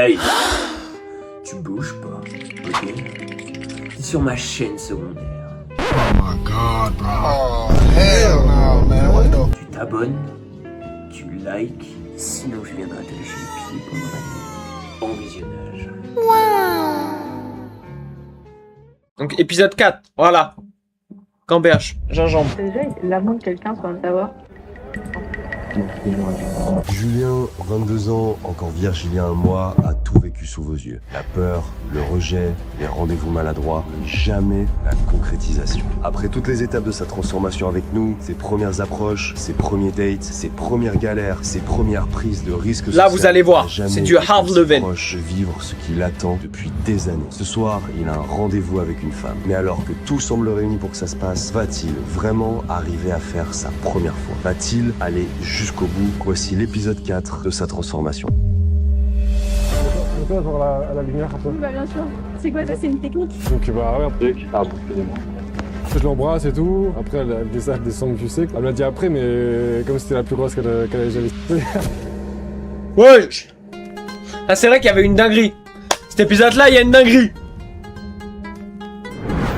Hey, tu bouges pas, ok? T'es sur ma chaîne secondaire. Oh my god, bro. Oh, hell no, man. What the... Tu t'abonnes, tu likes, sinon je viendrai te lécher les pieds pendant la nuit. Bon visionnage. Donc épisode 4, voilà. Camberge, gingembre. Déjà, l'amour de quelqu'un sans le savoir. Julien, 22 ans, encore vierge il y a un mois, a tout vécu sous vos yeux. La peur, le rejet, les rendez-vous maladroits, jamais la concrétisation. Après toutes les étapes de sa transformation avec nous, ses premières approches, ses premiers dates, ses premières galères, ses premières prises de risques Là, vous allez voir, c'est du hard level. De vivre ce qu'il attend depuis des années. Ce soir, il a un rendez-vous avec une femme. Mais alors que tout semble réuni pour que ça se passe, va-t-il vraiment arriver à faire sa première fois? Va-t-il aller jusqu'au bout? Voici l'épisode 4 de sa transformation. On peut avoir la lumière un peu. Bah bien sûr. C'est quoi ça? C'est une technique? Donc bah regarde. Je l'embrasse et tout. Après elle descend du sec. Elle me l'a dit après mais comme c'était la plus grosse qu'elle avait jamais fait. Ouais. Ah c'est vrai qu'il y avait une dinguerie. Cet épisode là il y a une dinguerie.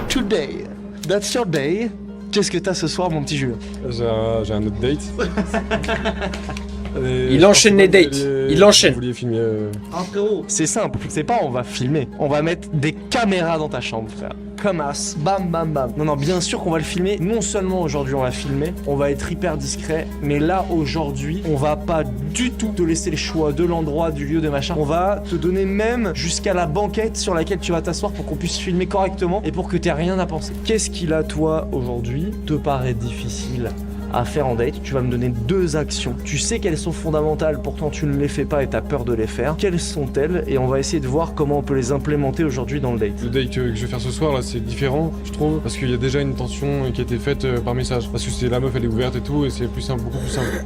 Today, that's your day. Qu'est-ce que t'as ce soir, mon petit Julien? J'ai un autre date. Il enchaîne les dates. Il enchaîne. Vous vouliez filmer Ah frérot, c'est simple. C'est pas on va filmer. On va mettre des caméras dans ta chambre, frère. Comme as, bam bam bam. Non, bien sûr qu'on va le filmer. Non seulement aujourd'hui on va filmer, on va être hyper discret. Mais là, aujourd'hui, on va pas du tout te laisser le choix de l'endroit, du lieu, de machin. On va te donner même jusqu'à la banquette sur laquelle tu vas t'asseoir pour qu'on puisse filmer correctement et pour que t'aies rien à penser. Qu'est-ce qui là, toi, aujourd'hui, te paraît difficile à faire en date? Tu vas me donner 2 actions. Tu sais qu'elles sont fondamentales, pourtant tu ne les fais pas et t'as peur de les faire. Quelles sont-elles? Et on va essayer de voir comment on peut les implémenter aujourd'hui dans le date. le date que je vais faire ce soir là, c'est différent, je trouve, parce qu'il y a déjà une tension qui a été faite par message. Parce que c'est la meuf, elle est ouverte et tout, et c'est plus simple, beaucoup plus simple.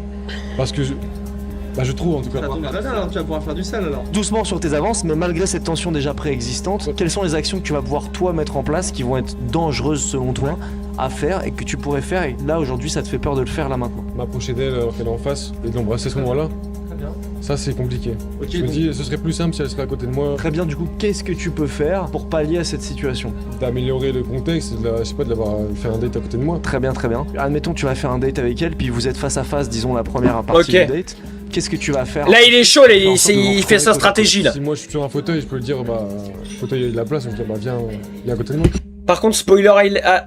Parce que je trouve en tout cas. Ça tombe très bien, alors tu vas pouvoir faire du sale alors. Doucement sur tes avances, mais malgré cette tension déjà préexistante, quelles sont les actions que tu vas pouvoir toi mettre en place qui vont être dangereuses selon toi à faire et que tu pourrais faire et là aujourd'hui ça te fait peur de le faire là maintenant? M'approcher d'elle alors qu'elle est en face et de l'embrasser à ce moment-là, Très bien. ça c'est compliqué. Ok, Je me dis, ce serait plus simple si elle serait à côté de moi, Très bien, du coup, qu'est-ce que tu peux faire pour pallier à cette situation? d'améliorer le contexte, je sais pas, de l'avoir fait un date à côté de moi. Très bien, très bien. Admettons, tu vas faire un date avec elle, puis vous êtes face à face, disons la première partie Ok. du date. Qu'est-ce que tu vas faire? Là il est chaud, là, En sorte de il fait sa stratégie là. Si moi je suis sur un fauteuil, je peux le dire, bah, le fauteuil il y a de la place, donc bah viens à côté de moi. Par contre spoiler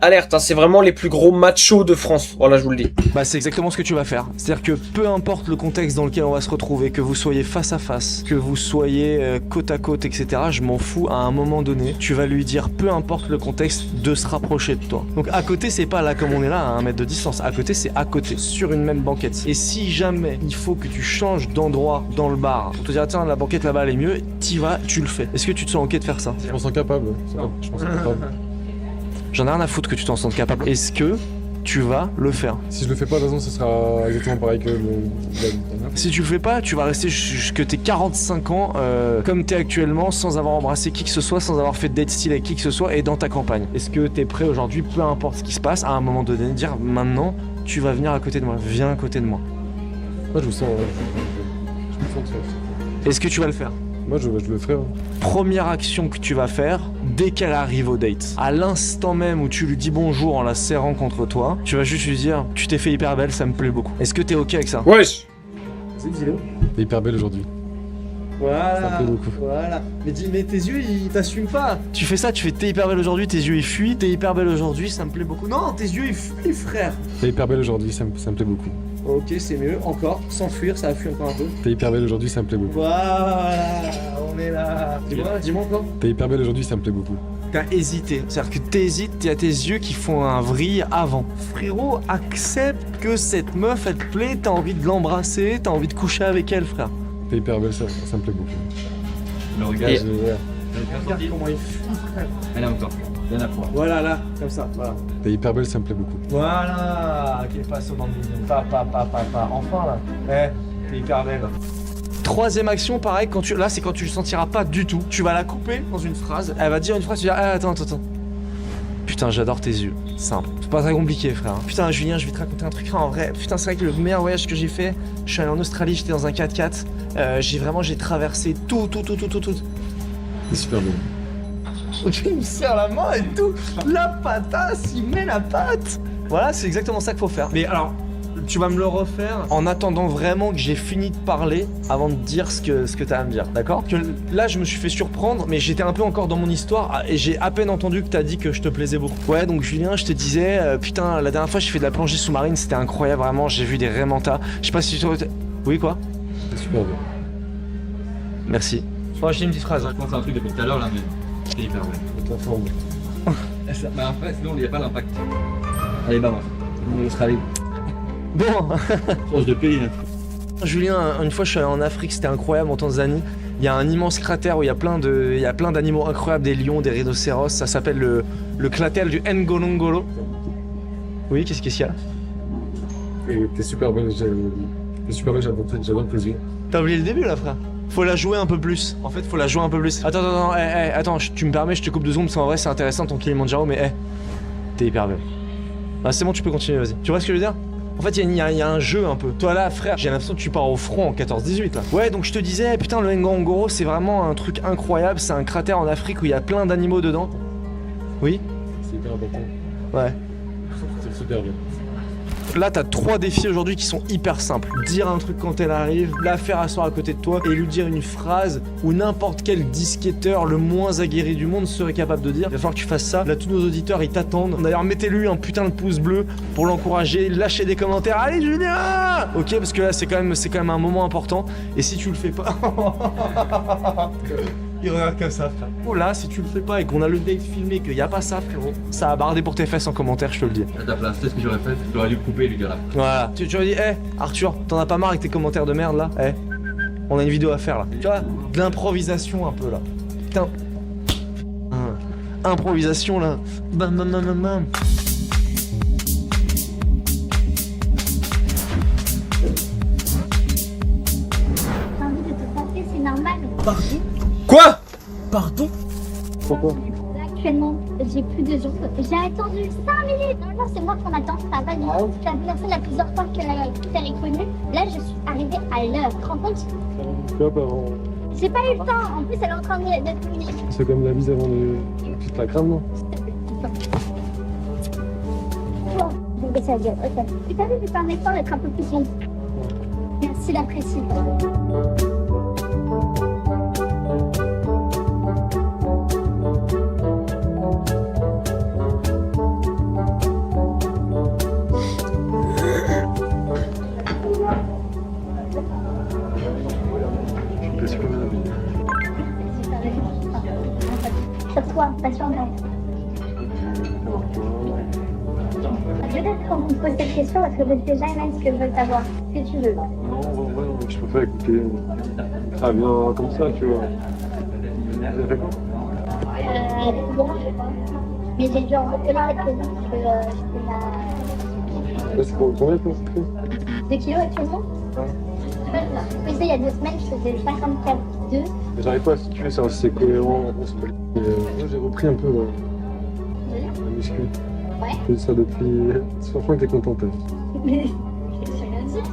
alerte, hein, c'est vraiment les plus gros machos de France. Voilà je vous le dis. Bah c'est exactement ce que tu vas faire. C'est-à-dire que peu importe le contexte dans lequel on va se retrouver, que vous soyez face à face, que vous soyez côte à côte, etc. Je m'en fous, à un moment donné, tu vas lui dire, peu importe le contexte, de se rapprocher de toi. Donc à côté, c'est pas là comme on est là, à 1 mètre de distance. À côté, c'est à côté, sur une même banquette. Et si jamais il faut que tu changes d'endroit dans le bar pour te dire, tiens, la banquette là-bas elle est mieux, t'y vas, tu le fais. Est-ce que tu te sens ok de faire ça? Je pense incapable. Je pense incapable. J'en ai rien à foutre que tu t'en sentes capable. Est-ce que tu vas le faire? Si je le fais pas, de toute façon, ce sera exactement pareil que la Si tu le fais pas, tu vas rester jusque tes 45 ans comme t'es actuellement, sans avoir embrassé qui que ce soit, sans avoir fait de date style avec qui que ce soit et dans ta campagne. Est-ce que t'es prêt aujourd'hui, peu importe ce qui se passe, à un moment donné, de dire maintenant, tu vas venir à côté de moi, viens à côté de moi? Moi je vous sens. Je me sens ça. Est-ce que tu vas le faire? Moi je le ferai. Hein. Première action que tu vas faire dès qu'elle arrive au date. À l'instant même où tu lui dis bonjour en la serrant contre toi, tu vas juste lui dire tu t'es fait hyper belle, ça me plaît beaucoup. Est-ce que t'es ok avec ça? Wesh. T'es hyper belle aujourd'hui. Ça me Voilà, plaît beaucoup. voilà. Mais tes yeux ils t'assument pas. Tu fais ça, tu fais t'es hyper belle aujourd'hui, tes yeux ils fuient, t'es hyper belle aujourd'hui, ça me plaît beaucoup. Non, tes yeux ils fuient, frère. T'es hyper belle aujourd'hui, ça me plaît beaucoup. Ok, c'est mieux, encore, sans fuir, ça a fui encore un peu. T'es hyper belle aujourd'hui, ça me plaît beaucoup. Voilà, on est là. Dis-moi encore. T'es hyper belle aujourd'hui, ça me plaît beaucoup. T'as hésité, c'est-à-dire que t'hésites, il y a tes yeux qui font un vrille avant. Frérot, accepte que cette meuf, elle te plaît, t'as envie de l'embrasser, t'as envie de coucher avec elle, frère. T'es hyper belle, ça me plaît beaucoup. Le regard, Et- Regarde comment il fuit, frère. allez encore. Il y en a pour. Voilà, là, comme ça, voilà. T'es hyper belle, ça me plaît beaucoup. Voilà, qu'il passe au bambino. Enfin, là. T'es hyper belle. Troisième action, pareil, là, c'est quand tu le sentiras pas du tout. Tu vas la couper dans une phrase. Elle va dire une phrase, tu vas dire, attends. Putain, j'adore tes yeux. Simple. C'est pas très compliqué, frère. Putain, Julien, je vais te raconter un truc. En vrai, putain, c'est vrai que le meilleur voyage que j'ai fait, je suis allé en Australie, j'étais dans un 4x4. J'ai traversé tout. C'est super bien. Ok, il me serre la main et tout. La patasse, il met la patte. Voilà, c'est exactement ça qu'il faut faire. Mais alors, tu vas me le refaire en attendant vraiment que j'ai fini de parler avant de dire ce que t'as à me dire, d'accord? Que là, je me suis fait surprendre, mais j'étais un peu encore dans mon histoire et j'ai à peine entendu que t'as dit que je te plaisais beaucoup. Ouais, donc Julien, je te disais, putain, la dernière fois, j'ai fait de la plongée sous-marine, c'était incroyable, vraiment, j'ai vu des raimentas. Je sais pas si tu... Oui, quoi? C'est super bien. Merci. Faut acheter une petite phrase. Je pense à un truc depuis tout à l'heure là, mais c'est hyper bien. La forme. Mais après, sinon il n'y a pas l'impact. Allez, bah, on sera allé. Bon. Change de pays. Hein. Julien, une fois je suis allé en Afrique, c'était incroyable, en Tanzanie. Il y a un immense cratère où il y a plein d'animaux incroyables, des lions, des rhinocéros. Ça s'appelle le cratère du Ngorongoro. Oui, qu'est-ce qu'il y a? Et t'es super bien, j'adore tes yeux. T'as oublié le début là, frère. Faut la jouer un peu plus. En fait, faut la jouer un peu plus. Attends, tu me permets, je te coupe 2 secondes parce qu'en vrai c'est intéressant ton Kilimanjaro, mais t'es hyper bien. Ah, c'est bon, tu peux continuer, vas-y. Tu vois ce que je veux dire? En fait, il y a un jeu un peu. Toi là, frère, j'ai l'impression que tu pars au front en 14-18 là. Ouais, donc je te disais, putain, le Ngorongoro, c'est vraiment un truc incroyable. C'est un cratère en Afrique où il y a plein d'animaux dedans. Oui? C'est hyper important. Ouais. C'est super bien. Là, t'as 3 défis aujourd'hui qui sont hyper simples. Dire un truc quand elle arrive, la faire asseoir à côté de toi et lui dire une phrase où n'importe quel disquetteur le moins aguerri du monde serait capable de dire. Il va falloir que tu fasses ça. Là, tous nos auditeurs, ils t'attendent. D'ailleurs, mettez-lui un putain de pouce bleu pour l'encourager. Lâchez des commentaires. Allez, Julien! Ok, parce que là, c'est quand même un moment important. Et si tu le fais pas... Il regarde comme ça, frère. Oh là, si tu le fais pas et qu'on a le date filmé, qu'il y a pas ça, frérot, ça a bardé pour tes fesses en commentaire, je te le dis. À ta place, c'est ce que j'aurais fait. J'aurais dû couper et lui dire là. Voilà. Tu aurais dit, Arthur, t'en as pas marre avec tes commentaires de merde là? On a une vidéo à faire là. Tu vois, de l'improvisation un peu là. Putain. Improvisation là. Bam bam bam bam bam. T'as envie de te taper, c'est normal. Quoi? Pourquoi? Là, actuellement, j'ai plus de jambes. J'ai attendu 5 minutes. Normalement, c'est moi qu'on attend. Ça va vite. C'est la personne la plus en retard que t'as reconnue. Là, je suis arrivée à l'heure. Tu te rends compte? J'ai pas eu le temps. En plus, elle est en train de finir. C'est comme la bise avant de... Tu te la crames, non? Bon, je vais baisser la gueule. Ok. Tu t'as vu, je fais un effort d'être un peu plus sombre. Merci d'apprécier. T'es super bien habillé. Sur toi, ta chambre. Peut-être qu'on me pose cette question parce que je sais jamais ce que je veux savoir. Ce que tu veux. Non, je préfère écouter. Ça vient comme ça, tu vois. Vous avez fait quoi? Bon. Mais j'ai dû en retenir quelques-uns parce que j'étais là. Là, c'est combien toi, ça fait? 2 kilos actuellement? Je faisais il y a 2 semaines, je faisais 54,2. J'arrive pas à situer ça, c'est cohérent, on se bat. Moi j'ai repris un peu la muscu. Ouais. Je fais ça depuis. Franchement que t'es contente. Hein. Mais je sais rien dire.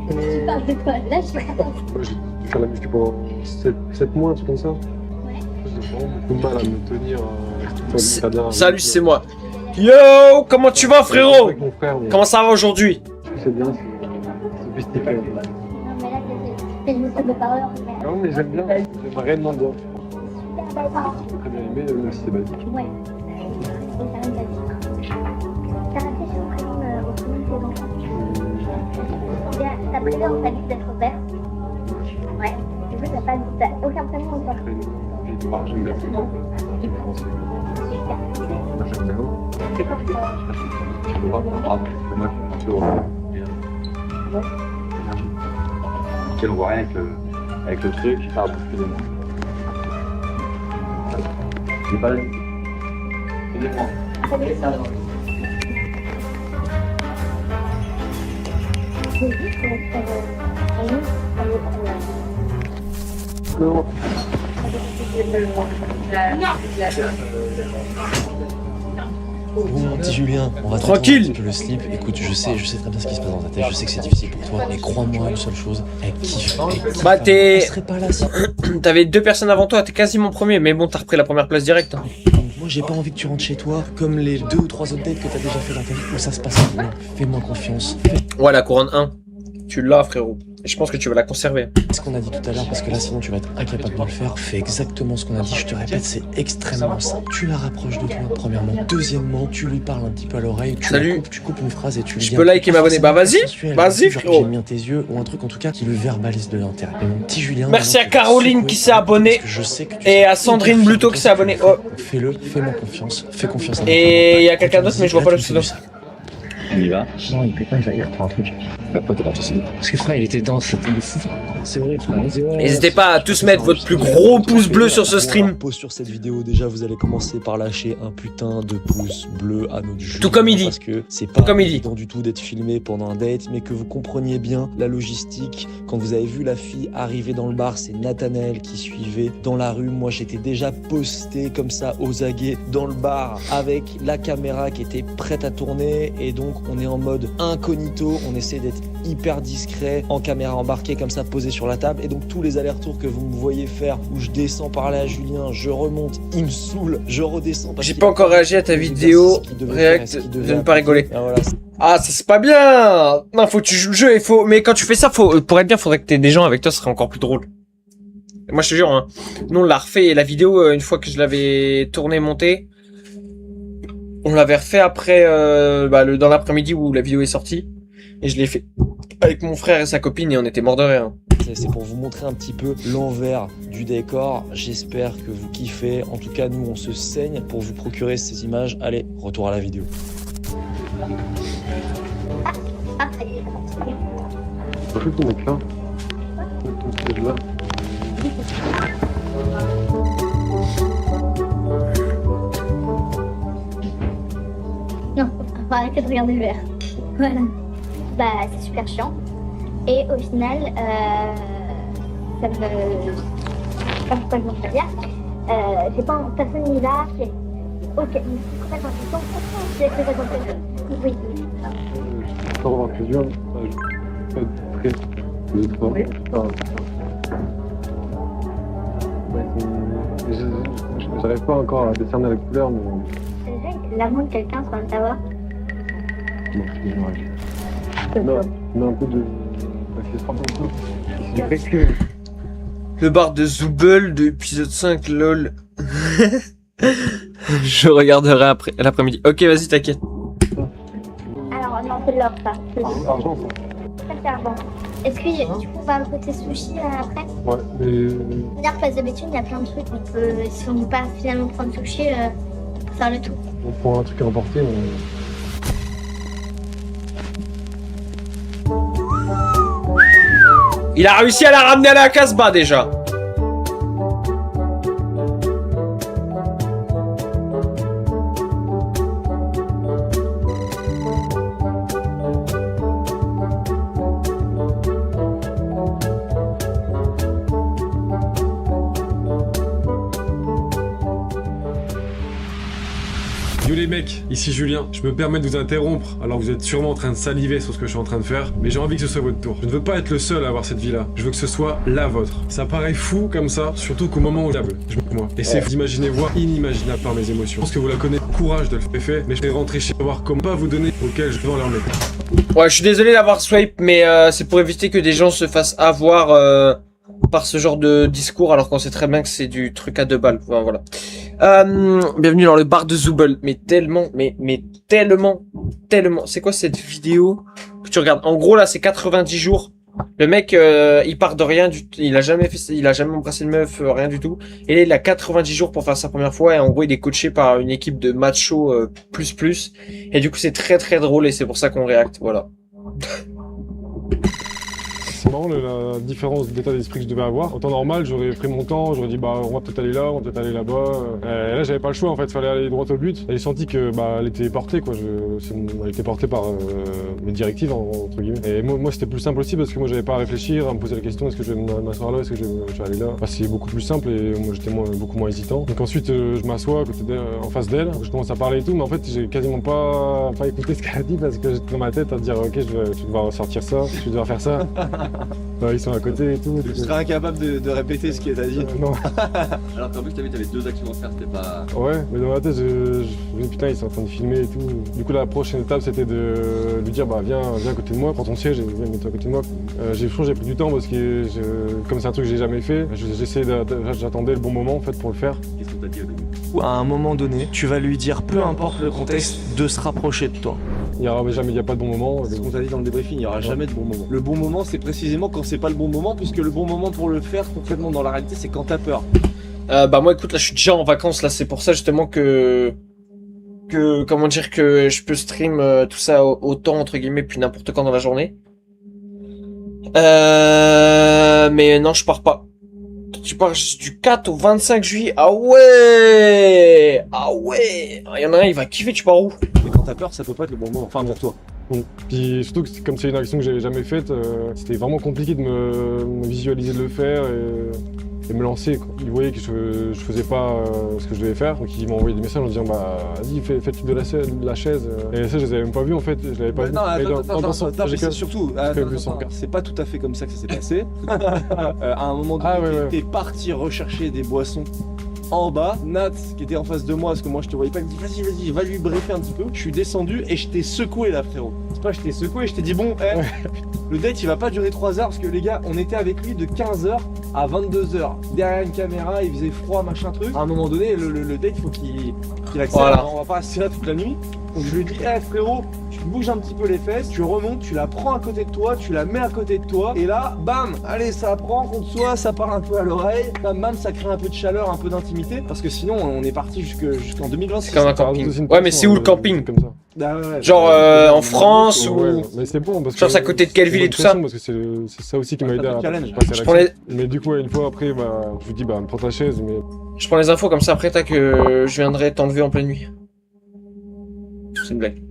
Tu parles de quoi? Là, je suis contente. Moi j'ai dû faire la muscu pendant 7 mois, un truc comme ça. Ouais. J'ai vraiment beaucoup de mal à me tenir. T'as bien- Salut, c'est moi. Yo, comment tu vas, frérot? Avec mon frère, mais Comment ça va aujourd'hui? c'est bien, c'est sophistiqué. Non, mais là, c'est une musique de parleur. Non mais j'aime bien, j'aime réellement bien. Super d'accord. J'ai très bien aimé, même si c'est basique. Ouais. C'est quand même basique. T'as réfléchi au prénom de tes enfants? T'as prévu en famille d'être père? Ouais. Du coup, t'as aucun prénom encore? Edouard, j'aime bien. Super. Moi j'aime bien. C'est parfait. Quel voit rien avec le truc. Ah, excusez-moi. J'ai pas la vie. Excusez-moi. J'ai vu que Non. Bon, mon petit Julien, on va Tranquille. t'attendre un petit peu le slip. Écoute, je sais très bien ce qui se passe dans ta tête. Je sais que c'est difficile pour toi, mais crois-moi une seule chose. Elle kiffe. Bah, t'es- Elle serait pas là si. T'avais 2 personnes avant toi, t'es quasiment premier, mais bon, t'as repris la première place directe. Hein. Moi, j'ai pas envie que tu rentres chez toi comme les 2 ou 3 autres dates que t'as déjà fait dans ta vie où ça se passe bien. Fais-moi confiance. Fais Ouais, la couronne 1. Tu l'as, frérot. Et je pense que tu vas la conserver. ce qu'on a dit tout à l'heure parce que là, sinon, tu vas être incapable de le faire. Fais exactement ce qu'on a dit. Je te répète, c'est extrêmement simple. Tu la rapproches de toi, premièrement. Deuxièmement, tu lui parles un petit peu à l'oreille. Salut. Tu coupes une phrase et tu lui Je dis peux un liker truc m'abonner. Bah, vas-y. sensuel, Vas-y, genre, frérot. J'aime bien tes yeux ou un truc en tout cas qui le verbalise de l'intérêt. Et mon petit Julien. Merci maintenant, à tu vas Caroline secouer qui ça s'est abonnée parce que je sais que tu et sais à Sandrine hyper Bluto fier de qui toi, s'est abonnée. ce que tu Oh. fais. Fais-le, fais-moi confiance. Fais confiance à Et il y a quelqu'un d'autre, mais je vois pas le pseudo. On y va. Non, il peut pas, il va y reprendre un truc. Bah, pas de parce que frère, il était dans cette fou. C'est vrai, frère. N'hésitez pas à tous mettre votre plus gros pouce bleu sur ce stream. Pause sur cette vidéo, déjà vous allez commencer par lâcher un putain de pouce bleu à notre Julien. Tout comme il dit. Parce que c'est Tout pas comme il dit. évident du tout d'être filmé pendant un date, mais que vous compreniez bien la logistique. Quand vous avez vu la fille arriver dans le bar, c'est Nathanaël qui suivait dans la rue. Moi j'étais déjà posté comme ça aux aguets dans le bar avec la caméra qui était prête à tourner. Et donc on est en mode incognito, on essaie d'être hyper discret en caméra embarquée comme ça posée sur la table. Et donc tous les allers-retours que vous me voyez faire où je descends parler à Julien, je remonte, il me saoule, je redescends. parce J'ai qu'il pas a encore réagi à ta vidéo. ce qu'il devait faire et React ce qu'il de devait ne pas rigoler. Ah, voilà. Ah, ça c'est pas bien. Non, faut que tu joues le jeu. Mais quand tu fais ça, pour être bien, faudrait que t'aies des gens avec toi, ce serait encore plus drôle. Et moi, je te jure, hein, nous on l'a refait et la vidéo, une fois que je l'avais tournée, montée, on l'avait refait après, dans l'après-midi où la vidéo est sortie. Et je l'ai fait avec mon frère et sa copine et on était morts de rire. C'est pour vous montrer un petit peu l'envers du décor. J'espère que vous kiffez. En tout cas, nous, on se saigne pour vous procurer ces images. Allez, retour à la vidéo. Ah, ça y est. Non, faut arrêter de regarder le verre. Voilà. Bah, c'est super chiant. Et au final, ça me... Je sais pas pourquoi je m'en fais bien. J'ai pas personne n'est là. Ok, mais c'est très important. C'est très important. Oui. J'arrive pas encore à décerner la couleur, mais L'amour de quelqu'un sans le savoir. un peu de. Le bar de Zoubel de épisode 5, lol. Je regarderai après l'après-midi. Ok, vas-y, t'inquiète. Alors, non, c'est de l'or, ça. Argent, Ça, c'est argent. Est-ce que du coup, on va le côté sushi après? ouais, mais. D'ailleurs, place de Béthune, il y a plein de trucs. On peut, si on ne veut pas finalement prendre sushi, on peut faire le tout. On prend un truc à emporter, Il a réussi à la ramener à la Casbah déjà. Yo les mecs, ici Julien. Je me permets de vous interrompre alors que vous êtes sûrement en train de saliver sur ce que je suis en train de faire, mais j'ai envie que ce soit votre tour. Je ne veux pas être le seul à avoir cette vie-là. Je veux que ce soit la vôtre. Ça paraît fou comme ça, surtout qu'au moment où je moi. Et c'est d'imaginer voir inimaginable par mes émotions. Je pense que vous la connaissez, courage de le faire, mais je vais rentrer chez voir comment pas vous donner auquel je vais leur mettre. Ouais, je suis désolé d'avoir swipe, mais c'est pour éviter que des gens se fassent avoir par ce genre de discours, alors qu'on sait très bien que c'est du truc à 2 balles. Enfin, voilà. Bienvenue dans le bar de Zoubel. Mais tellement. C'est quoi cette vidéo que tu regardes? En gros, là, c'est 90 jours. Le mec, il part de rien du tout. Il a jamais embrassé une meuf, rien du tout. Et là, il a 90 jours pour faire sa première fois. Et en gros, il est coaché par une équipe de macho plus. Et du coup, c'est très très drôle et c'est pour ça qu'on réacte. Voilà. C'est marrant la différence d'état d'esprit que je devais avoir. En temps normal, j'aurais pris mon temps, j'aurais dit bah on va peut-être aller là, on va peut-être aller là-bas. Et là j'avais pas le choix en fait, fallait aller droit au but. J'ai senti que bah elle était portée quoi, elle était portée par mes directives entre guillemets. Et moi c'était plus simple aussi parce que moi j'avais pas à réfléchir, à me poser la question est-ce que je vais m'asseoir là, est-ce que je vais aller là. Bah, c'est beaucoup plus simple et moi j'étais beaucoup moins hésitant. Donc ensuite je m'assois à côté en face d'elle, je commence à parler et tout, mais en fait j'ai quasiment pas écouté ce qu'elle a dit parce que j'étais dans ma tête à dire ok tu vas devoir sortir ça, tu vas devoir faire ça. Bah, ils sont à côté et tout. Tu serais incapable de répéter ce qu'elle t'a dit. Non. Alors qu'en plus, t'avais 2 actions à faire, c'était pas. Ouais, mais dans ma tête, je me dis putain, ils sont en train de filmer et tout. Du coup, la prochaine étape, c'était de lui dire bah viens à côté de moi, prends ton siège et viens mettre à côté de moi. J'ai pris du temps parce que comme c'est un truc que j'ai jamais fait, j'attendais le bon moment en fait pour le faire. Qu'est-ce qu'on t'a dit au début? À un moment donné, tu vas lui dire, peu importe le contexte, de se rapprocher de toi. Il n'y a pas de bon moment. C'est ce qu'on t'a dit dans le débriefing, il n'y aura jamais de bon moment. Le bon moment, c'est précisément quand c'est pas le bon moment, puisque le bon moment pour le faire concrètement dans la réalité, c'est quand t'as peur. Bah moi écoute, là je suis déjà en vacances, là c'est pour ça justement que comment dire, que je peux stream tout ça autant entre guillemets puis n'importe quand dans la journée. Mais non, je pars pas. Tu pars du 4 au 25 juillet. Ah ouais. Il y en a un, il va kiffer, tu pars où? Mais quand t'as peur, ça peut pas être le bon moment, enfin pour toi. Bon. Puis surtout que comme c'est une action que j'avais jamais faite, c'était vraiment compliqué de me visualiser de le faire et me lancer quoi. Ils voyaient que je faisais pas ce que je devais faire, donc ils m'ont envoyé des messages en disant bah vas-y fais-tu de la chaise. Et ça je les avais même pas vus en fait, je l'avais pas vu. Non, attends, mais c'est surtout, c'est pas tout à fait comme ça que ça s'est passé. À un moment donné, t'es parti rechercher des boissons en bas. Nat, qui était en face de moi, parce que moi je te voyais pas, il me dit vas-y, va lui briefer un petit peu. Je suis descendu et je t'ai secoué là, frérot. C'est pas, je t'ai secoué, je t'ai dit bon, le date il va pas durer 3 heures parce que les gars, on était avec lui de 15h à 22h. Derrière une caméra, il faisait froid, machin truc. À un moment donné, le date, il faut qu'il accélère. Voilà. On va pas rester là toute la nuit. Donc je lui dis, frérot, tu bouges un petit peu les fesses, tu remontes, tu la prends à côté de toi, tu la mets à côté de toi, et là, bam, allez, ça prend contre soi, ça parle un peu à l'oreille, bam, ça crée un peu de chaleur, un peu d'intimité, parce que sinon, on est parti jusqu'en 2026. C'est comme un camping. Ouais, mais c'est où le camping comme ça? Bah, ouais, genre en France ou... Ouais, mais c'est bon parce que... Genre c'est à côté de quelle ville et tout ça? Parce que c'est ça aussi qui m'a aidé à passer à l'action. Mais du coup, une fois après, bah, je vous dis, bah, prends ta chaise, mais... Je prends les infos comme ça, après tac, je viendrai t'enlever en pleine nuit. C'est une blague.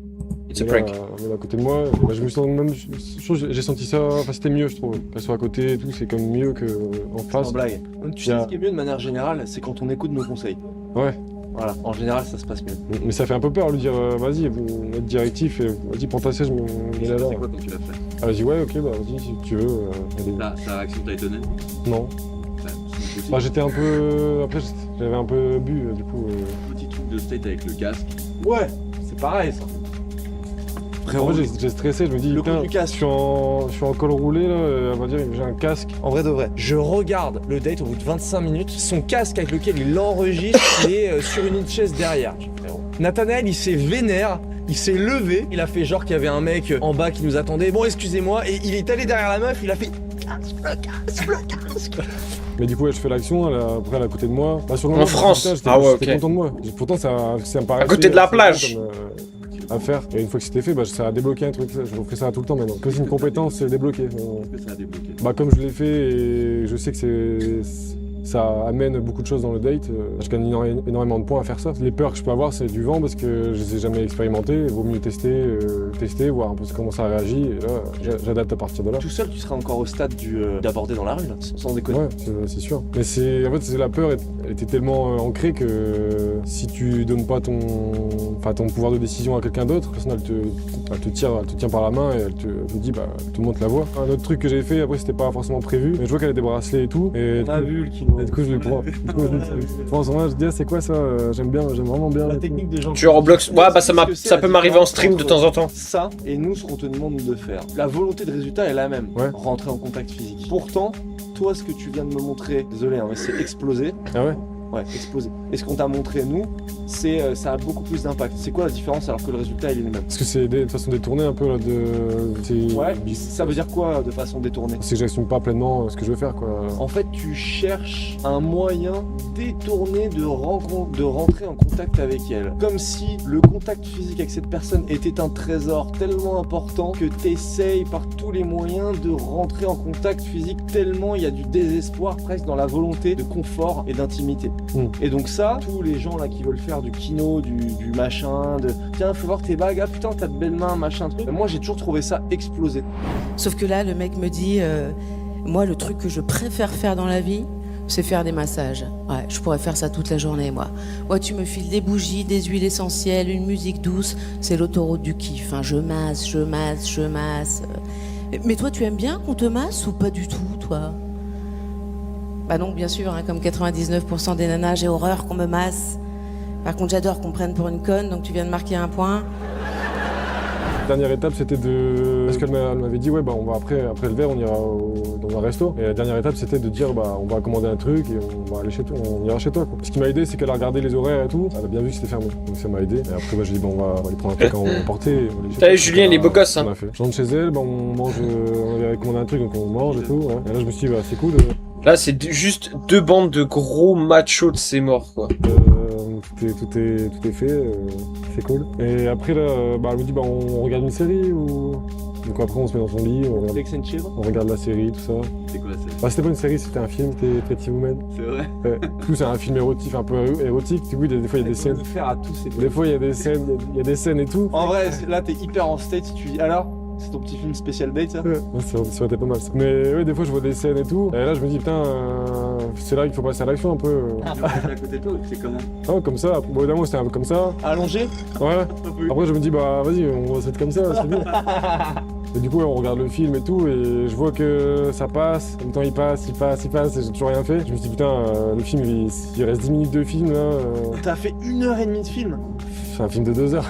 It's a prank. À côté de moi, bah, je me sens même... J'ai senti ça... Enfin, c'était mieux, je trouve. Qu'elle soit à côté et tout, c'est quand même mieux qu'en face. Sans blague. Tu sais ce qui est mieux de manière générale, c'est quand on écoute nos conseils. Ouais. Voilà, en général ça se passe mieux. Mais ça fait un peu peur lui dire vas-y, être directif et vas-y prends ta chaise, mais là. C'est quoi quand tu l'as fait? Ah vas-y ouais ok bah vas-y si tu veux. Ta réaction t'a étonné? Non. Bah j'étais un peu... Après j'avais un peu bu du coup. Petit truc de state avec le casque. Ouais, c'est pareil ça. Frérot, j'ai stressé, je me dis, putain, je suis en col roulé là, elle va dire que j'ai un casque. En vrai de vrai, je regarde le date au bout de 25 minutes, son casque avec lequel il l'enregistre, il est sur une chaise derrière. Nathanaël, il s'est vénère, il s'est levé, il a fait genre qu'il y avait un mec en bas qui nous attendait, bon excusez-moi, et il est allé derrière la meuf, il a fait le casque. Mais du coup, je fais l'action, après elle est à côté de moi. Bah, sur le en France. J'étais content de moi. Pourtant, ça me paraît. À côté de la plage. À faire. Et une fois que c'était fait, bah, ça a débloqué un truc. Je refais ça tout le temps maintenant. Que c'est une compétence, c'est débloqué. Bah, comme je l'ai fait et je sais que ça amène beaucoup de choses dans le date. Je gagne énormément de points à faire ça. Les peurs que je peux avoir, c'est du vent parce que je les ai jamais expérimenté. Il vaut mieux tester, voir un peu comment ça réagit. Et là, j'adapte à partir de là. Tout seul, tu seras encore au stade d'aborder dans la rue, là, sans déconner. Ouais, c'est sûr. Mais en fait, la peur, elle était tellement ancrée que si tu donnes pas ton pouvoir de décision à quelqu'un d'autre, la personne, elle te tient par la main et elle te dit, bah, tout le monde te la voit. Un autre truc que j'ai fait, après, c'était pas forcément prévu, mais je vois qu'elle a des bracelets et tout. Et on a vu le kilo. Et du coup, je les prends. En ce moment, je dis, c'est quoi ça? J'aime vraiment bien. La technique des gens. Tu es en Roblox. Ouais, bah ça peut m'arriver en stream de temps en temps. Ça, et nous, ce qu'on te demande de faire. La volonté de résultat est la même. Ouais. Rentrer en contact physique. Pourtant, toi, ce que tu viens de me montrer, désolé, hein, mais c'est explosé. Ah ouais? Ouais, explosé. Et ce qu'on t'a montré, nous, ça a beaucoup plus d'impact. C'est quoi la différence alors que le résultat il est le même? Parce que c'est de façon détournée un peu là de. Ouais, ça veut dire quoi de façon détournée? C'est que j'assume pas pleinement ce que je veux faire quoi. En fait, tu cherches un moyen détourné de rentrer en contact avec elle. Comme si le contact physique avec cette personne était un trésor tellement important que t'essayes par tous les moyens de rentrer en contact physique tellement il y a du désespoir presque dans la volonté de confort et d'intimité. Et donc ça, tous les gens là qui veulent faire du kino, du machin, de tiens, faut voir tes bagues, ah putain, t'as de belles mains, machin truc. Moi, j'ai toujours trouvé ça explosé. Sauf que là, le mec me dit, moi, le truc que je préfère faire dans la vie, c'est faire des massages. Ouais, je pourrais faire ça toute la journée, moi. Ouais, tu me files des bougies, des huiles essentielles, une musique douce, c'est l'autoroute du kiff. Hein. Je masse. Mais toi, tu aimes bien qu'on te masse ou pas du tout, toi? Bah non, bien sûr, hein, comme 99% des nanas, j'ai horreur qu'on me masse. Par contre, j'adore qu'on me prenne pour une conne, donc tu viens de marquer un point. La dernière étape, c'était de... Parce qu'elle m'avait dit, ouais, bah, on va après le verre, on ira dans un resto. Et la dernière étape, c'était de dire, bah, on va commander un truc et on va aller chez toi, on ira chez toi, quoi. Ce qui m'a aidé, c'est qu'elle a regardé les horaires et tout. Elle a bien vu que c'était fermé. Donc ça m'a aidé. Et après, bah, j'ai dit, bon, on va aller prendre un truc en emporter. T'as Julien, il est beau gosse, hein. On a fait. Je rentre chez elle, bah, on mange, on avait commandé un truc, donc on mange et tout. Ouais. Et là, je me suis dit, bah, c'est cool. Là, c'est juste deux bandes de gros machos de ces morts, quoi. Tout est fait, c'est cool. Et après, là, bah, elle me dit, bah, on regarde une série ou... Donc après, on se met dans son lit, on regarde la série, tout ça. C'est quoi la série? Bah, c'était pas une série, c'était un film, c'était Pretty Woman. C'est vrai? Ouais. Tout, c'est un film érotique, un peu érotique. Du coup, des fois, il y a des scènes. Faire à tous ces Des fois, il y a des scènes et tout. En vrai, là, t'es hyper en state, tu dis alors? C'est ton petit film spécial date, ça? Ouais, ça aurait été pas mal ça. Mais ouais, des fois je vois des scènes et tout. Et là je me dis putain, c'est là qu'il faut passer à l'action un peu. À côté de toi, c'est comment? Ah, comme ça. Bon, évidemment c'était un peu comme ça. Allongé? Ouais. Après je me dis bah vas-y, on va se mettre comme ça, c'est bien. Et du coup ouais, on regarde le film et tout et je vois que ça passe. En même temps il passe et j'ai toujours rien fait. Je me suis dit putain, le film il reste 10 minutes de film là. T'as fait 1h30 de film? C'est un film de 2 heures.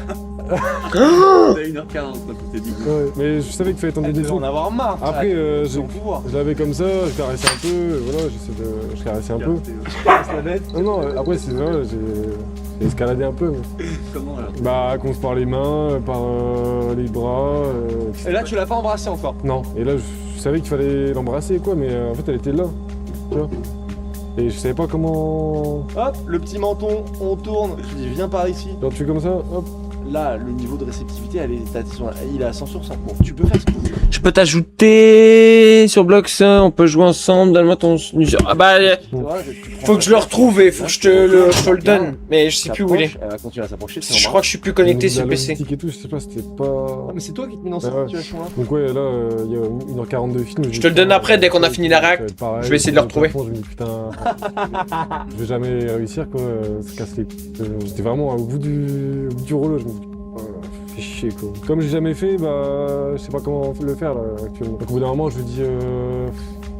T'as 1h40 quand tu t'es dit. Ouais, mais je savais qu'il fallait attendre des films. En avoir marre. Après, je l'avais comme ça, je caressais un peu, voilà, je caressais un peu. Tu caresses la bête? Non, après, c'est vrai, j'ai escaladé un peu. Mais... Comment alors? Bah, qu'on se par les mains, par les bras. Et là, tu l'as pas embrassé encore? Non, et là, je savais qu'il fallait l'embrasser, quoi, mais en fait, elle était là, tu vois. Et je savais pas comment... Hop, le petit menton, on tourne, tu dis viens par ici. Genre, tu fais comme ça, hop. Là, le niveau de réceptivité, il est à 100 sur 100. Bon, tu peux faire ce que tu veux. Je peux t'ajouter sur Blox, on peut jouer ensemble, donne-moi ton... Ah bah, faut que je le retrouve et faut que je te le donne, mais je sais plus où il est. Elle va continuer à s'approcher. Je crois que je suis plus connecté sur le PC. Et tout, je sais pas, c'était pas... Ah, mais c'est toi qui te mets dans cette situation-là. Donc ouais, là, il y a 1h40 de film. Je te le donne après, dès qu'on a fini la réact. Je vais essayer de le retrouver. Je me dis putain, je vais jamais réussir quoi, ça casse les... J'étais vraiment au bout du rouleau, je me dis... Fait chier quoi. Comme j'ai jamais fait, bah je sais pas comment le faire là actuellement. Donc au bout d'un moment je lui dis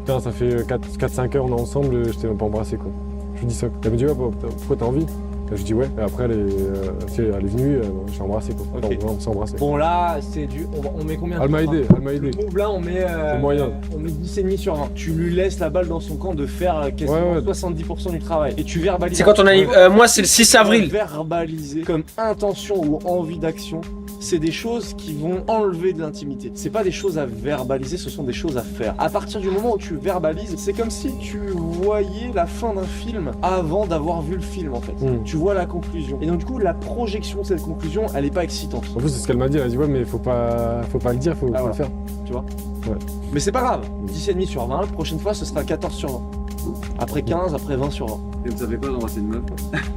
putain ça fait 4-5 heures on est ensemble, je t'ai même pas embrassé quoi. Je lui dis ça. Elle me dit ouais pourquoi t'as envie? Je dis ouais, et après elle est venue, je l'ai embrassé quoi. Okay. On s'est embrassé. Bon là c'est du. On met combien? Elle m'a aidé. Le move là on met. moyen. On met 10,5 sur 20. Tu lui laisses la balle dans son camp de faire quasiment 70% du travail. Et tu verbalises. C'est quand on a. Moi c'est le 6 avril. Verbaliser comme intention ou envie d'action. C'est des choses qui vont enlever de l'intimité. C'est pas des choses à verbaliser, ce sont des choses à faire. À partir du moment où tu verbalises, c'est comme si tu voyais la fin d'un film avant d'avoir vu le film en fait. Tu vois la conclusion. Et donc du coup, la projection de cette conclusion, elle est pas excitante. En plus, c'est ce qu'elle m'a dit. Elle a dit ouais, mais faut pas le dire, faut le faire. Tu vois. Ouais. Mais c'est pas grave. 10,5 sur 20. La prochaine fois, ce sera 14 sur 20. Après 15, après 20 sur 20. Et vous savez pas d'embrasser une meuf?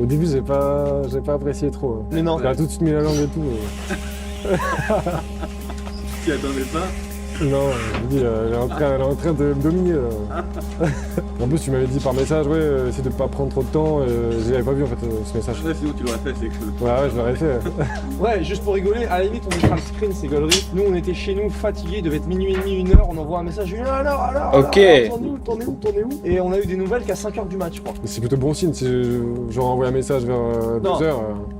Au début, j'ai pas apprécié trop. Mais non. Elle a tout de suite mis la langue et tout. Tu attendais pas? Non, je me dis, elle est en train de me dominer là. En plus, tu m'avais dit par message, ouais, essaye de pas prendre trop de temps. Je l'avais pas vu en fait ce message. Ouais, sinon tu l'aurais fait, c'est que. Ouais, je l'aurais fait. Ouais, juste pour rigoler, à la limite, on mettra le screen, c'est gaulerie. Nous, on était chez nous, fatigués, il devait être minuit et demi, 1h, on envoie un message, alors, ok. T'en es où? Et on a eu des nouvelles qu'à 5h du match, je crois. C'est plutôt bon signe si j'aurais envoyé un message vers 2h.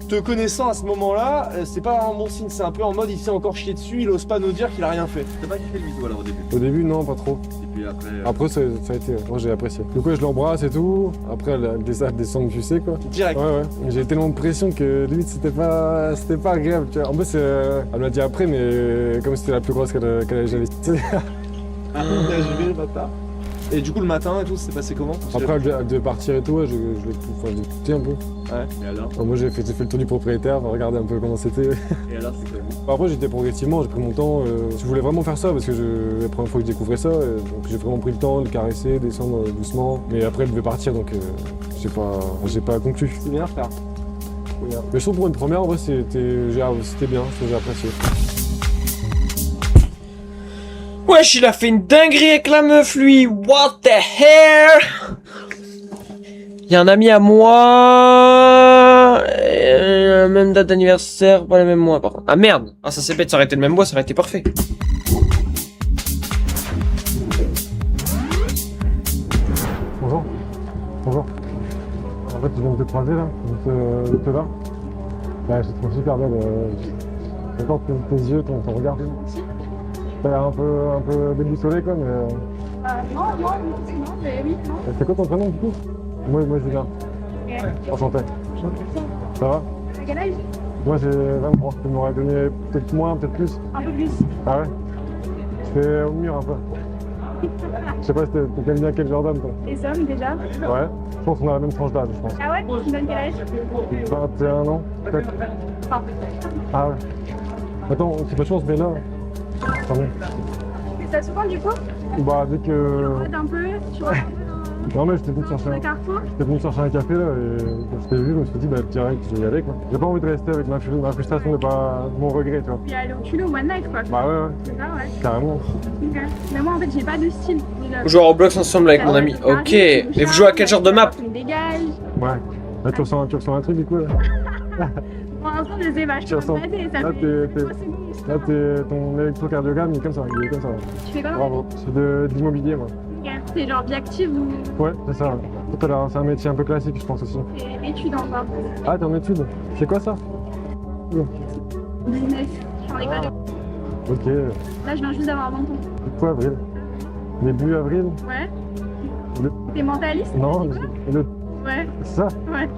Te connaissant à ce moment-là, c'est pas un bon signe, c'est un peu en mode il s'est encore chié dessus, il ose pas nous dire qu'il a rien fait. C'est pas qu'il kiffé le mytho alors au début? Au début, non, pas trop. Et puis après. Après, ça a été. Moi, j'ai apprécié. Du coup, je l'embrasse et tout. Après, elle descend, tu sais, quoi. Direct. Ouais. J'ai tellement de pression que limite, c'était pas agréable, tu vois. En plus, elle m'a dit après, mais comme c'était la plus grosse qu'elle avait jamais. Ah, bien joué le bâtard. Et du coup, le matin et tout, c'est passé comment? Après, elle devait partir et tout, ouais, je l'ai écouté un peu. Ouais. Et alors? Moi, j'ai fait le tour du propriétaire, regarder un peu comment c'était. Et alors, c'est comment? Après, j'étais progressivement, j'ai pris mon temps. Je voulais vraiment faire ça parce que la première fois que je découvrais ça, donc j'ai vraiment pris le temps de le caresser, descendre doucement. Mais après, elle devait partir, donc j'ai pas conclu. C'est bien, frère. Mais je trouve pour une première, en vrai, c'était bien, j'ai apprécié. Wesh, il a fait une dinguerie avec la meuf, lui. What the hell? Il y a un ami à moi. Même date d'anniversaire, pas le même mois, par contre. Ah merde. Ah, ça c'est bête, ça aurait été le même mois, ça aurait été parfait. Bonjour. En fait, je viens de te croiser là, de te là. Bah, je te trouve super belle. J'adore tes yeux, ton regard. T'as l'air un peu déboussolé quoi, mais. Non, mais oui, non. C'est quoi ton prénom du coup? Moi Julien. Enchanté. Ça va? À quel âge? Moi j'ai 23. Tu m'aurais donné peut-être moins, peut-être plus. Un peu plus. Ah ouais? Je fais au mur un peu. Je sais pas si t'aimes bien quel genre d'homme toi. Les hommes déjà? Ouais. Je pense qu'on a la même tranche d'âge, je pense. Ah ouais? Tu me donnes quel âge? 21 ans, peut-être. Ah ouais. Attends, c'est pas de chance, mais là. Attendez. Tu fais ça souvent du coup? Bah dès que. Tu un peu? Tu vois un peu Non mais j'étais venu chercher un café là et quand je t'ai vu je me suis dit bah direct je vais y aller quoi. J'ai pas envie de rester avec ma frustration de mon regret tu vois. Puis aller au culot one night quoi. Bah ouais. C'est ça ouais. Carrément. Ok. Mais moi en fait j'ai pas de style. Vous jouez à Roblox ensemble avec mon ami. Ok. Et vous jouez à quel genre de map? On dégage. Ouais. Là tu ressens un truc du coup là. Pour l'instant je sais pas, je suis en train Là ton électrocardiogramme il est comme ça, Tu fais quoi? Bravo. C'est de l'immobilier moi. Ok. C'est genre vie active ou... Ouais c'est ça. C'est un métier un peu classique je pense aussi. C'est études encore. Ah t'es en études? C'est quoi ça? Business. Je suis en école. Ok. Là je viens juste d'avoir 20 ans. Quoi avril? Début avril? Ouais. T'es mentaliste? Non, Ouais. C'est ça? Ouais.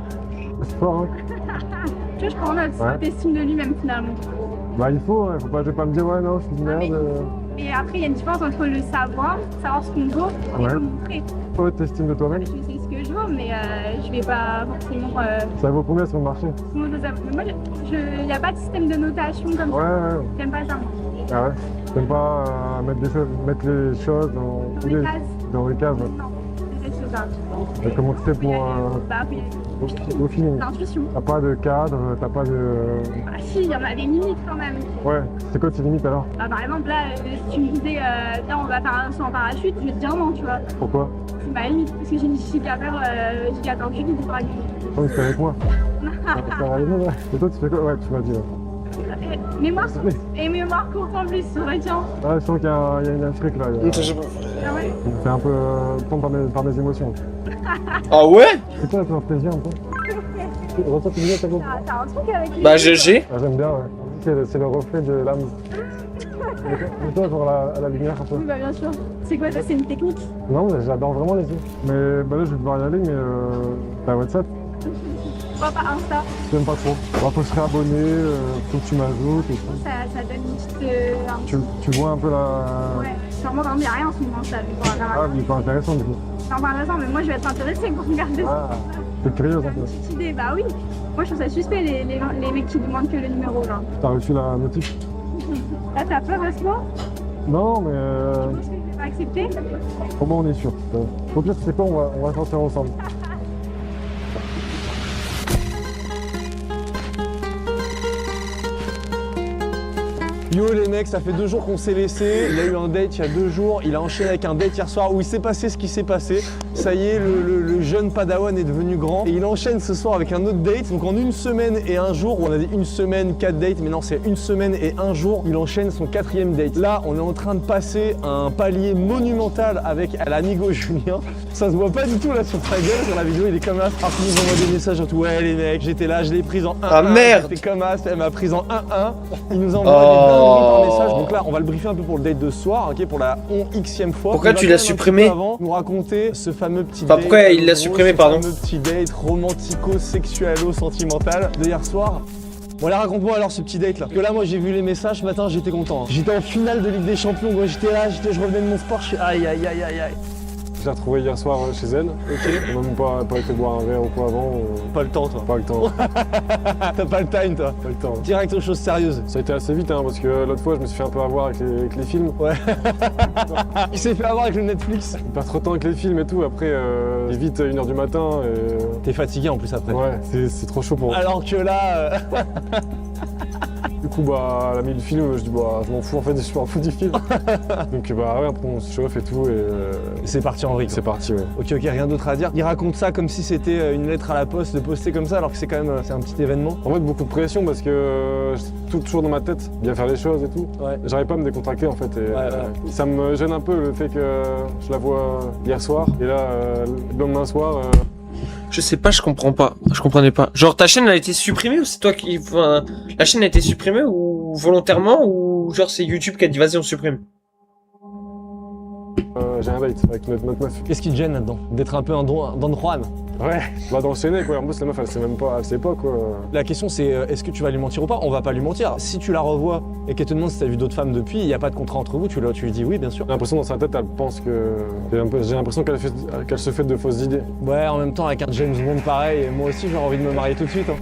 C'est fort hein. Tu vois, je prends note, Ouais. t'estimes de lui-même finalement. Bah il faut, je vais pas me dire ouais non je suis une merde. Et après il y a une différence entre le savoir ce qu'on vaut et Ouais. le montrer. Toi t'estimes de toi-même? Je sais ce que je vaux, mais je vais pas forcément... Ça vaut combien sur le marché? Mais moi, il n'y a pas de système de notation comme ça. Ouais. J'aime pas ça moi. Ah ouais? T'aimes pas mettre les choses Dans les cases. dans les cases? Non, c'est ça. Et comment tu fais pour Bah, puis, au feeling? l'intuition. T'as pas de cadre, t'as pas de... Ah si, il y en a des limites quand même. Ouais, c'est quoi tes limites alors? Bah, par exemple là, si tu me disais tiens on va faire un saut en parachute, je vais te dire non tu vois. Pourquoi? C'est ma limite, parce que j'ai une chic à faire, j'ai attendu du coup par exemple. Oh mais c'est avec moi. Ça va aller, ouais. Et toi tu fais quoi? Ouais tu m'as dit ouais. Et mémoire courte en plus, retiens. Ah je sens qu'il y a un truc là. Ah ouais? On me fait un peu prendre par mes émotions. Ah ouais? C'est quoi ton plaisir un peu? Ressens tes lunettes à gauche. T'as un truc avec lui? Bah GG. Ah, j'aime bien ouais. C'est le reflet de l'âme. Et toi genre à la lumière un peu? Oui bah bien sûr. C'est quoi ça? C'est une technique? Non mais j'adore vraiment les yeux. Mais bah là je vais devoir y aller mais t'as WhatsApp? Pourquoi pas Insta? J'aime pas trop. Bah faut se réabonner, faut que tu m'ajoutes et tout. Ça donne une petite... Tu vois un peu la... Ouais, sûrement quand même il n'y a rien en ce moment ça. Ah mais pas intéressant du coup. C'est pas intéressant mais moi je vais être intéressée pour regarder ça. Ah, t'es curieuse un peu. Petite idée, bah oui. Moi je trouve ça suspect les mecs qui demandent que le numéro là. T'as reçu la notif? Là t'as peur à ce moment? Non mais... Je pense que tu vas accepter. Au moins on est sûr. Au pire c'est quoi, on va sortir ensemble. Yo les mecs, ça fait 2 jours qu'on s'est laissé. Il a eu un date il y a 2 jours. Il a enchaîné avec un date hier soir où il s'est passé ce qui s'est passé. Ça y est, le jeune Padawan est devenu grand et il enchaîne ce soir avec un autre date. Donc en une semaine et un jour, on a dit une semaine, 4 dates, mais non, c'est une semaine et un jour, il enchaîne son 4e date. Là, on est en train de passer un palier monumental avec l'amigo Julien. Ça se voit pas du tout là sur sa gueule, sur la vidéo, il est comme as. Alors qu'il nous envoie des messages à tout. Ouais, les mecs, j'étais là, je l'ai prise en 1-1. Ah merde! J'étais comme as, elle m'a prise en 1-1. Il nous envoie des dingueries par message. Donc là, on va le briefer un peu pour le date de ce soir, ok, pour la 11e fois. Pourquoi tu l'as supprimé? Avant, nous raconter ce fameux petit Enfin, date. pourquoi il l'a supprimé, pardon? Ce fameux petit date romantico-sexualo-sentimental de hier soir. Bon, allez, raconte-moi alors ce petit date là. Parce que là, moi, j'ai vu les messages ce matin, j'étais content. J'étais en finale de Ligue des Champions, quoi. J'étais là, je revenais de mon sport, je suis aïe aïe aïe aïe aïe. Je l'ai retrouvé hier soir chez elle. Ok. On n'a même pas été boire un verre ou quoi avant. Pas le temps, toi. Pas le temps. T'as pas le time, toi. Pas le temps. Direct aux choses sérieuses. Ça a été assez vite, hein, parce que l'autre fois, je me suis fait un peu avoir avec les films. Ouais. Il s'est fait avoir avec le Netflix. Il perd trop de temps avec les films et tout. Après, il est vite 1h du matin. Et... T'es fatigué en plus après. Ouais, c'est trop chaud pour moi. Alors que là. Du coup, bah, elle a mis le film, je dis, bah, je m'en fous en fait, je m'en fous du film. Donc, bah, ouais, après, on se chauffe et tout. Et c'est parti en vrille. C'est parti, ouais. Ok, rien d'autre à dire. Il raconte ça comme si c'était une lettre à la poste de poster comme ça, alors que c'est quand même c'est un petit événement. En fait, beaucoup de pression parce que j'ai toujours dans ma tête, bien faire les choses et tout. Ouais. J'arrive pas à me décontracter en fait. Et, ça me gêne un peu le fait que je la vois hier soir et là, le lendemain soir. Je sais pas, je comprends pas. Je comprenais pas. Genre, ta chaîne a été supprimée ou c'est toi qui... Enfin, la chaîne a été supprimée ou volontairement ou genre c'est YouTube qui a dit vas-y on supprime? J'ai un date avec notre meuf. Qu'est-ce qui te gêne là-dedans? D'être un peu un Don Juan? Ouais, bah d'enchaîner quoi. En plus la meuf elle sait même pas, elle sait pas quoi. La question c'est est-ce que tu vas lui mentir ou pas? On va pas lui mentir. Si tu la revois et qu'elle te demande si t'as vu d'autres femmes depuis, il y a pas de contrat entre vous, tu lui dis oui bien sûr. J'ai l'impression dans sa tête elle pense que... J'ai l'impression qu'elle se fait de fausses idées. Ouais, en même temps avec un James Bond pareil, moi aussi j'aurais envie de me marier tout de suite. Hein.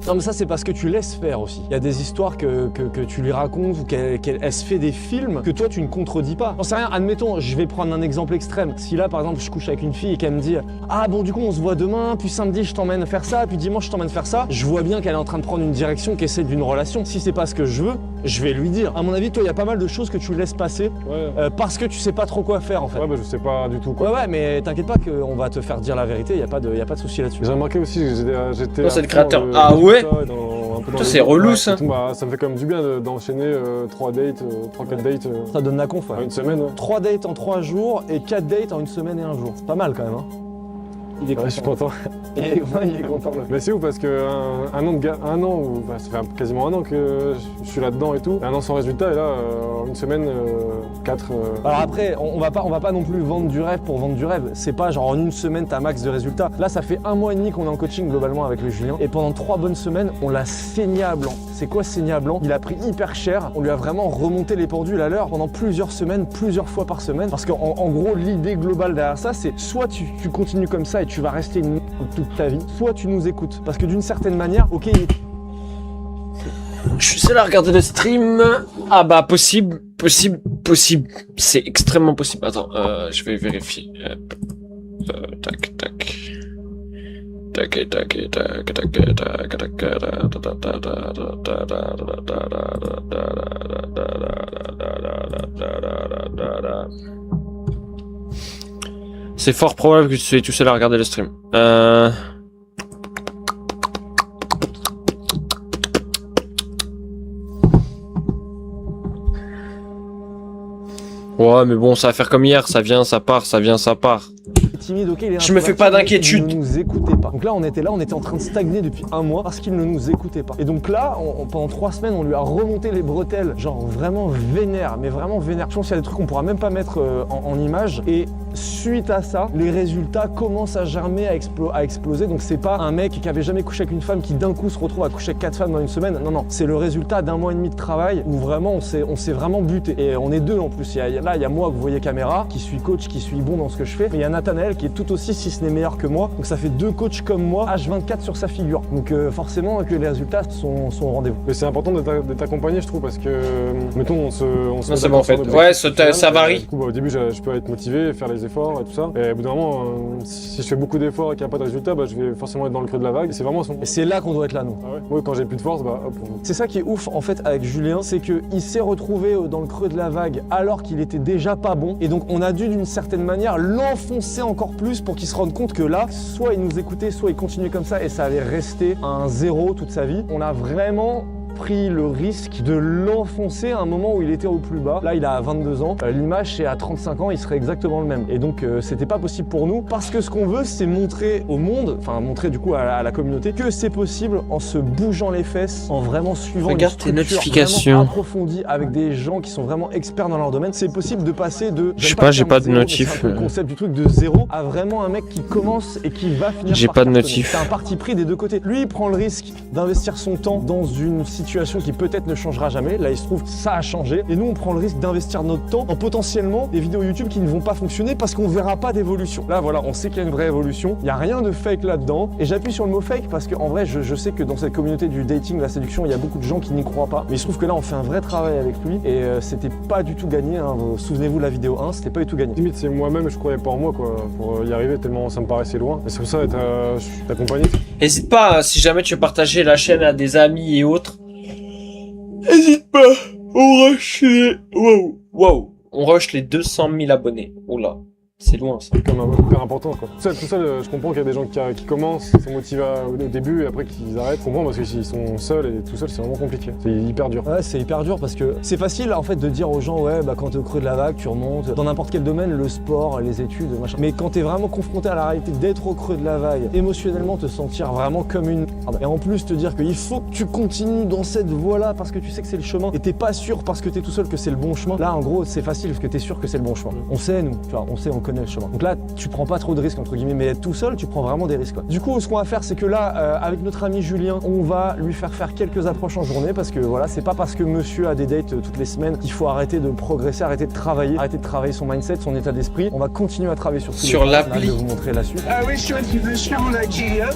Non mais ça c'est parce que tu laisses faire aussi. Il y a des histoires que tu lui racontes ou qu'elle se fait des films que toi tu ne contredis pas. J'en sais rien, admettons, je vais prendre un exemple extrême. Si là par exemple je couche avec une fille et qu'elle me dit « Ah bon du coup on se voit demain, puis samedi je t'emmène faire ça, puis dimanche je t'emmène faire ça », je vois bien qu'elle est en train de prendre une direction qui est celle d'une relation. Si c'est pas ce que je veux, je vais lui dire. À mon avis, toi il y a pas mal de choses que tu laisses passer parce que tu sais pas trop quoi faire en fait. Ouais bah je sais pas du tout quoi. Ouais mais t'inquiète pas qu'on va te faire dire la vérité, y a pas de souci là-dessus. J'ai remarqué aussi que j'étais... Non c'est le créateur. Ah ouais? Toi c'est relou ça. Bah, ça me fait quand même du bien d'enchaîner 3 dates, 3-4 dates. Ça donne la conf. En une semaine. 3 dates en 3 jours et 4 dates en une semaine et un jour. C'est pas mal quand même. Hein. Il est content. Ouais, je suis content. Il est content. Mais c'est ouf parce que un an, ou bah, ça fait quasiment un an que je suis là-dedans et tout. Un an sans résultat et là, en une semaine, 4. Alors après, on va pas non plus vendre du rêve pour vendre du rêve. C'est pas genre en une semaine t'as max de résultats. Là, ça fait 1 mois et demi qu'on est en coaching globalement avec le Julien. Et pendant 3 bonnes semaines, on l'a saigné à blanc. C'est quoi saigné à blanc? Il a pris hyper cher. On lui a vraiment remonté les pendules à l'heure pendant plusieurs semaines, plusieurs fois par semaine. Parce qu'en gros, l'idée globale derrière ça, c'est soit tu continues comme ça et tu vas rester une merde toute ta vie, soit tu nous écoutes. Parce que d'une certaine manière, ok... Je suis seul à regarder le stream. Ah bah possible. C'est extrêmement possible. Attends, je vais vérifier. Tac. C'est fort probable que tu sois tout seul à regarder le stream. Ouais, mais bon, ça va faire comme hier, ça vient, ça part, ça vient, ça part. Timide, ok, je me fais pas d'inquiétude. Il ne nous écoutait pas. Donc là, on était en train de stagner depuis 1 mois parce qu'il ne nous écoutait pas. Et donc là, pendant 3 semaines, on lui a remonté les bretelles, genre vraiment vénère, mais vraiment vénère. Je pense qu'il y a des trucs qu'on pourra même pas mettre en image. Et suite à ça, les résultats commencent à germer, à exploser. Donc c'est pas un mec qui avait jamais couché avec une femme qui d'un coup se retrouve à coucher avec 4 femmes dans une semaine. Non, c'est le résultat d'1 mois et demi de travail où vraiment on s'est vraiment buté. Et on est 2 en plus. Il y a moi que vous voyez caméra, qui suis coach, qui suis bon dans ce que je fais. Mais il y a Nathanaël qui est tout aussi, si ce n'est meilleur que moi. Donc ça fait 2 coachs comme moi, H24 sur sa figure. Donc forcément que les résultats sont au rendez-vous. Mais c'est important d'être accompagné, je trouve, parce que mettons on se non, c'est bon en fait. Ouais, ça varie. Du coup, bah, au début, je peux être motivé, faire les des efforts et tout ça. Et au bout d'un moment, si je fais beaucoup d'efforts et qu'il n'y a pas de résultat, bah, je vais forcément être dans le creux de la vague. Et c'est vraiment son... Et c'est là qu'on doit être là, nous. Ah ouais. Oui, quand j'ai plus de force, bah hop. C'est ça qui est ouf en fait avec Julien, c'est qu'il s'est retrouvé dans le creux de la vague alors qu'il était déjà pas bon. Et donc on a dû d'une certaine manière l'enfoncer encore plus pour qu'il se rende compte que là, soit il nous écoutait, soit il continuait comme ça et ça allait rester à un zéro toute sa vie. On a vraiment pris le risque de l'enfoncer à un moment où il était au plus bas. Là, il a 22 ans. L'image, c'est à 35 ans, il serait exactement le même. Et donc, c'était pas possible pour nous parce que ce qu'on veut, c'est montrer au monde, enfin, montrer du coup à la communauté que c'est possible en se bougeant les fesses, en vraiment suivant Regarde tes une structure notifications. vraiment approfondie avec des gens qui sont vraiment experts dans leur domaine. C'est possible de passer de... Je sais pas, j'ai pas de zéro, mais notif. c'est un peu le concept du truc de zéro à vraiment un mec qui commence et qui va finir J'ai par pas de cartonner. notif. C'est un parti pris des deux côtés. Lui, il prend le risque d'investir son temps dans une situation qui peut-être ne changera jamais. Là, il se trouve que ça a changé. Et nous, on prend le risque d'investir notre temps en potentiellement des vidéos YouTube qui ne vont pas fonctionner parce qu'on verra pas d'évolution. Là, voilà, on sait qu'il y a une vraie évolution. Il n'y a rien de fake là-dedans. Et j'appuie sur le mot fake parce qu'en vrai, je sais que dans cette communauté du dating, de la séduction, il y a beaucoup de gens qui n'y croient pas. Mais il se trouve que là, on fait un vrai travail avec lui et c'était pas du tout gagné. Hein. Souvenez-vous de la vidéo 1, c'était pas du tout gagné. Limite, c'est moi-même, je croyais pas en moi, quoi, pour y arriver tellement ça me paraissait loin. Et c'est pour ça, je suis accompagné. N'hésite pas, si jamais tu veux partager la chaîne à des amis et autres. N'hésite pas, on rush les... Wow. On rush les 200 000 abonnés. Oula, c'est loin ça. C'est comme un hyper important, quoi. Tout seul, je comprends qu'il y a des gens qui commencent, qui sont motivés au début et après qu'ils arrêtent. Je comprends parce que s'ils sont seuls et tout seuls, c'est vraiment compliqué. C'est hyper dur. Ouais, c'est hyper dur parce que c'est facile en fait de dire aux gens ouais bah quand t'es au creux de la vague tu remontes dans n'importe quel domaine, le sport, les études, machin. Mais quand t'es vraiment confronté à la réalité d'être au creux de la vague, émotionnellement te sentir vraiment comme une merde. Et en plus te dire qu'il faut que tu continues dans cette voie-là parce que tu sais que c'est le chemin et t'es pas sûr parce que t'es tout seul que c'est le bon chemin. Là en gros c'est facile parce que t'es sûr que c'est le bon chemin. On sait nous, tu vois, on connaît le chemin. Donc là tu prends pas trop de risques entre guillemets, mais être tout seul tu prends vraiment des risques. Quoi. Du coup ce qu'on va faire c'est que là avec notre ami Julien, on va lui faire quelques approches en journée parce que voilà c'est pas parce que monsieur a des dates toutes les semaines qu'il faut arrêter de progresser, arrêter de travailler son mindset, son état d'esprit. On va continuer à travailler sur l'appli. Je vais vous montrer la suite. Ah oui, je suis sur Julien.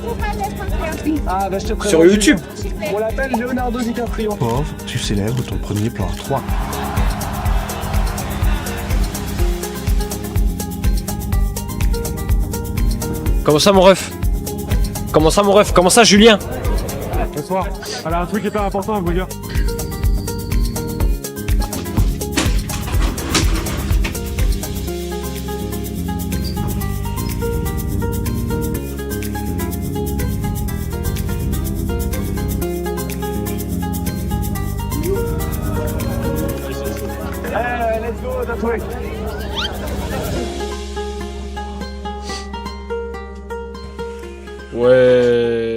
Ah bah je te présente Sur YouTube. Julien. On l'appelle Leonardo DiCaprio. Pauvre, tu célèbres ton premier plan 3. Comment ça mon ref? Comment ça mon ref? Comment ça Julien? Bonsoir. Alors un truc hyper important à vous dire. Let's go, that way. Ouais.